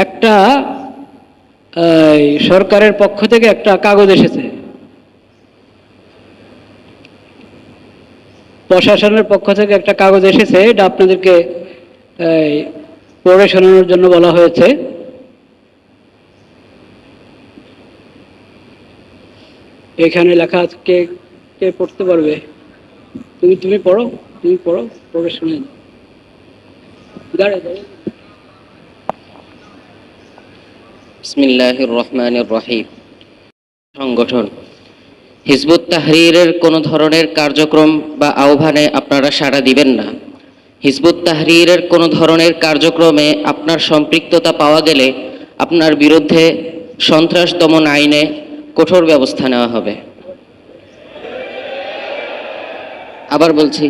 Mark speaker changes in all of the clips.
Speaker 1: একটা সরকারের পক্ষ থেকে একটা কাগজ এসেছে, প্রশাসনের পক্ষ থেকে একটা কাগজ এসেছে, এটা আপনাদেরকে পড়ে শোনানোর জন্য বলা হয়েছে। এখানে লেখা আছে, কে কে পড়তে পারবে? তুমি পড়ো, পড়ে শুনে দাঁড়ায়।
Speaker 2: বিসমিল্লাহির রহমানির রহিম। সংগঠন হিজবুত তাহরীরের কোনো ধরনের কার্যক্রম বা আহ্বানে আপনারা সাড়া দিবেন না। হিজবুত তাহরীরের কোনো ধরনের কার্যক্রমে আপনার সম্পৃক্ততা পাওয়া গেলে আপনার বিরুদ্ধে সন্ত্রাস দমন আইনে কঠোর ব্যবস্থা নেওয়া হবে। আবার বলছি,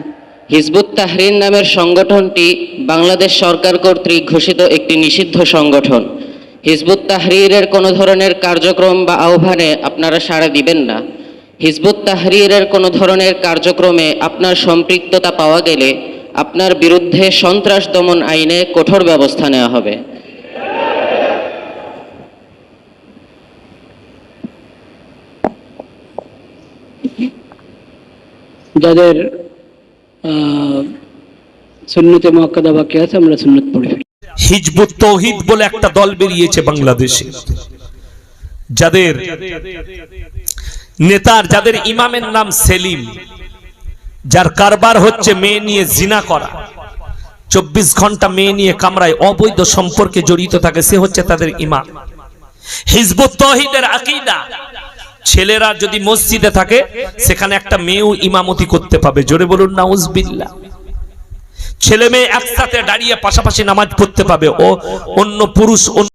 Speaker 2: হিজবুত তাহরীর নামের সংগঠনটি বাংলাদেশ সরকার কর্তৃক ঘোষিত একটি নিষিদ্ধ সংগঠন। হিজবুত তাহরীরের কোনো ধরনের কার্যক্রম বা আহ্বানে আপনারা সাড়া দিবেন না। হিজবুত তাহরীরের কোনো ধরনের কার্যক্রমে আপনার সম্পৃক্ততা পাওয়া গেলে আপনার বিরুদ্ধে সন্ত্রাস দমন আইনে কঠোর ব্যবস্থা নেওয়া হবে।
Speaker 1: যাদের সুন্নতে মুআক্কাদা বাকি আছে, আমরা সুন্নত পড়ে ফেলি।
Speaker 3: হিজবুত তৌহিদ বলে একটা দল বেরিয়েছে বাংলাদেশে, যাদের নেতার, যাদের ইমামের নাম সেলিম, যার কারবার হচ্ছে মেয়ে নিয়ে জিনা করা, 24 ঘন্টা মেয়ে নিয়ে কামরায় অবৈধ সম্পর্কে জড়িত থাকে, সে হচ্ছে তাদের ইমাম। হিজবুত তৌহিদের আকীদা, ছেলেরা যদি মসজিদে থাকে সেখানে একটা মেয়েও ইমামতি করতে পাবে। জোরে বলুন নাউজুবিল্লাহ। ছেলে মেয়ে একসাথে দাঁড়িয়ে পাশাপাশি নামাজ পড়তে পাবে, ও অন্য পুরুষ